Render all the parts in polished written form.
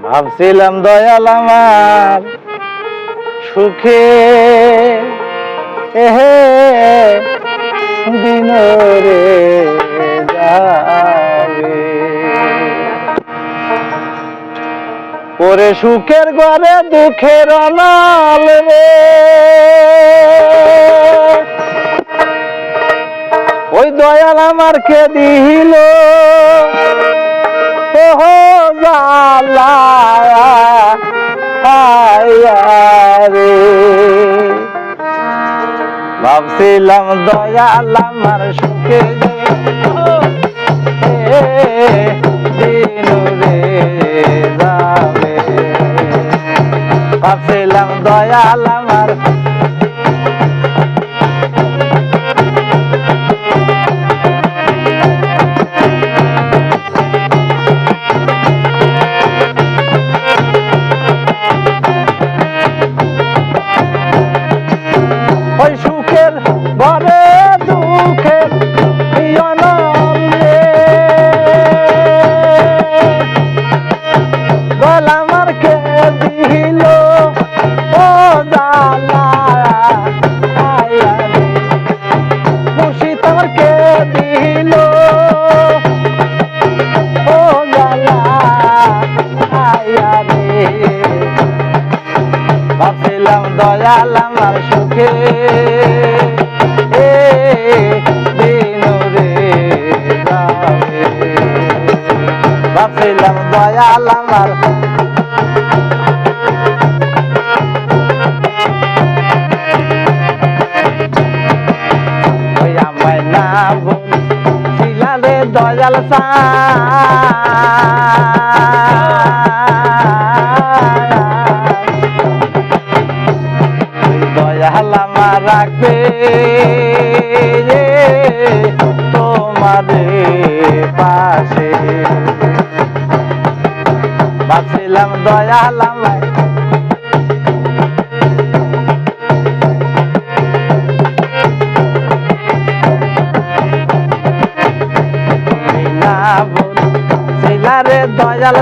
ভাবছিলাম দয়াল আমার সুখে এহে দিন রে যাবে ওরে সুখের ঘরে দুঃখের অনাল রে ওই দয়াল আমার কে দিল ওহো জালা রে ভাবছিলাম দয়াল আমার সুখে দিন রে যাবে ভাবছিলাম দয়াল আমার ওই সুখের ঘরে দুঃখের অনলে দয়াল আমার কে দিল ও জালা মুর্শিদ আমার কে দিল ও জালা রে ভাবছিলাম দয়াল আমার সুখে দিন রে যাবে ভাবছিলাম দয়াল আমার ওই আমায় না বলছিলা রে দয়াল দয়াল আমার রাখবে তোমারে পাশে ভাবছিলাম দয়াল আমায় না বলছিলা রে দয়াল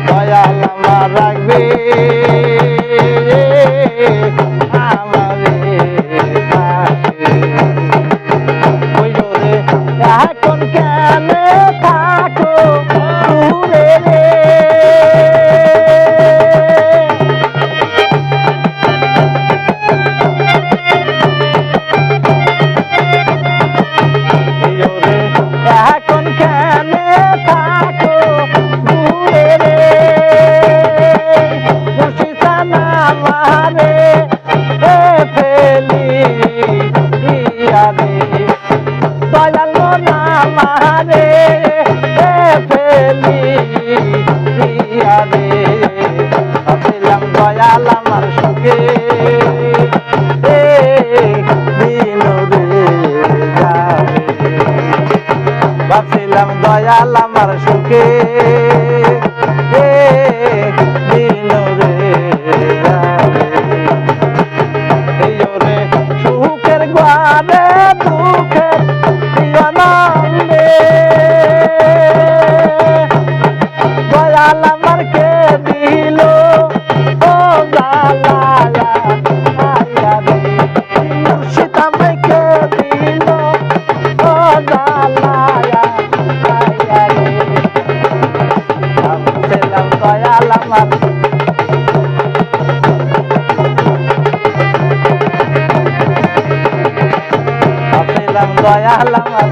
দয়াল আমার রাখবে আমারে পাশে ওই রে এখন কেন থাকো দূরে রে এখন কেন থাকো দূরে রে মুর্শিদানা মারে ফেলি রে দয়াল না মারে ফেলি রে ভাবছিলাম দয়াল আমার সুখে দিন রে যাবে ভাবছিলাম দয়াল আমার সুখে দিন রে যাবে রে সুখের ঘরে দুঃখের আনন্দে দয়াল আমার কে দিল ও জালা রে মুর্শিদ আমায় কে দিল ও জালা রে ভাবছিলাম দয়াল আমার ভাবছিলাম দয়াল আমার